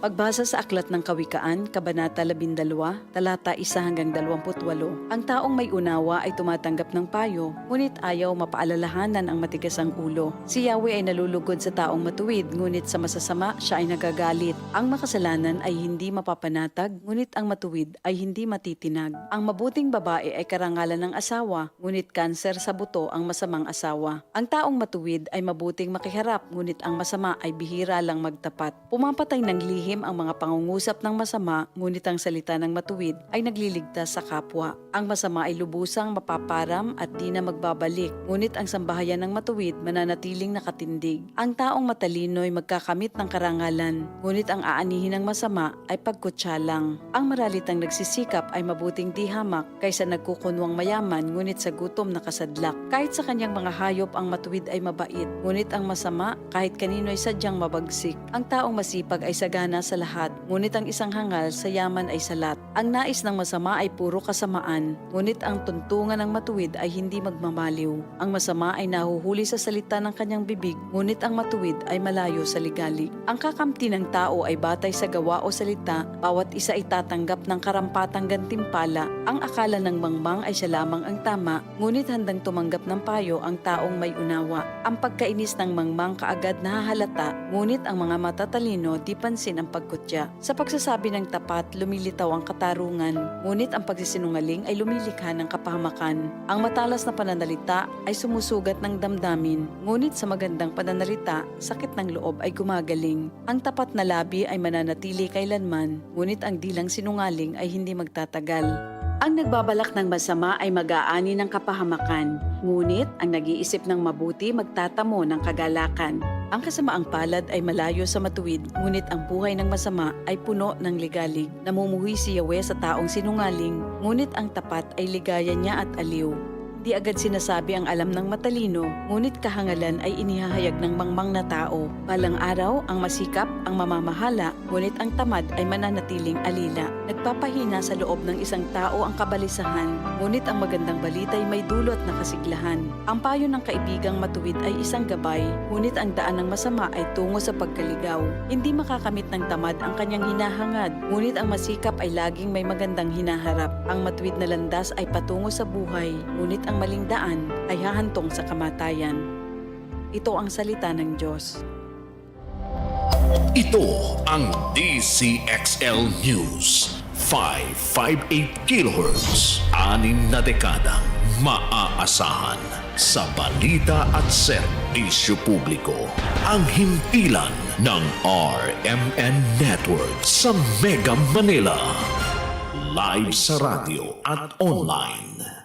Pagbasa sa Aklat ng Kawikaan, Kabanata 12, talata 1 hanggang 28, ang taong may unawa ay tumatanggap ng payo, ngunit ayaw mapaalalahanan ang matigas ang ulo. Si Yahweh ay nalulugod sa taong matuwid, ngunit sa masasama siya ay nagagalit. Ang makasalanan ay hindi mapapanatag, ngunit ang matuwid ay hindi matitinag. Ang mabuting babae ay karangalan ng asawa, ngunit kanser sa buto ang masamang asawa. Ang taong matuwid ay mabuting makiharap, ngunit ang masama ay bihira lang magtapat. Pumapatay ng lihim ang mga pangungusap ng masama, ngunit ang salita ng matuwid ay nagliligtas sa kapwa. Ang masama ay lubusang mapaparam at di na magbabalik, ngunit ang sambahayan ng matuwid mananatiling nakatindig. Ang taong matalino ay magkakamit ng karangalan, ngunit ang aanihin ng masama ay pagkutsa lang. Ang maralitang nagsisikap ay mabuting di hamak kaysa nagkukunwang mayaman, ngunit sa gutom nakasadlak. Kahit sa kanyang mga hayop ang matuwid ay mabait, ngunit ang masama kahit kanino ay sadyang mabagsik. Ang taong masipag ay sagana sa lahat, ngunit ang isang hangal sa yaman ay salat. Ang nais ng masama ay puro kasamaan, ngunit ang tuntungan ng matuwid ay hindi magmamaliw. Ang masama ay nahuhuli sa salita ng kanyang bibig, ngunit ang matuwid ay malayo sa ligalig. Ang kakamti ng tao ay batay sa gawa o salita, bawat isa ay tatanggap ng karampatang gantimpala. Ang akala ng mangmang ay siya lamang ang tama, ngunit handang tumanggap ng payo ang taong may unawa. Ang pagkainis ng mangmang kaagad nahahalata, ngunit ang mga matatalino di pansin ang pagkutya. Sa pagsasabi ng tapat, lumilitaw ang katarungan, ngunit ang pagsisinungaling ay lumilikha ng kapahamakan. Ang matalas na pananalita ay sumusugat ng damdamin, ngunit sa magandang pananalita, sakit ng loob ay gumagaling. Ang tapat na labi ay mananatili kailanman, ngunit ang dilang sinungaling ay hindi magtatagal. Ang nagbabalak ng masama ay mag-aani ng kapahamakan, ngunit ang nag-iisip ng mabuti magtatamo ng kagalakan. Ang kasamaang palad ay malayo sa matuwid, ngunit ang buhay ng masama ay puno ng ligalig. Namumuhi si Yahweh sa taong sinungaling, ngunit ang tapat ay ligaya niya at aliw. Di agad sinasabi ang alam ng matalino, ngunit kahangalan ay inihahayag ng mangmang na tao. Balang araw, ang masikap, ang mamamahala, ngunit ang tamad ay mananatiling alila. Nagpapahina sa loob ng isang tao ang kabalisahan, ngunit ang magandang balita ay may dulot na kasiglahan. Ang payo ng kaibigang matuwid ay isang gabay, ngunit ang daan ng masama ay tungo sa pagkaligaw. Hindi makakamit ng tamad ang kanyang hinahangad, ngunit ang masikap ay laging may magandang hinaharap. Ang matuwid na landas ay patungo sa buhay, ngunit ang maling daan ay hahantong sa kamatayan. Ito ang salita ng Diyos. Ito ang DCXL News. 558 kHz. 6 na dekadang maaasahan sa balita at serbisyo publiko. Ang himpilan ng RMN Network sa Mega Manila. Live sa radyo at online.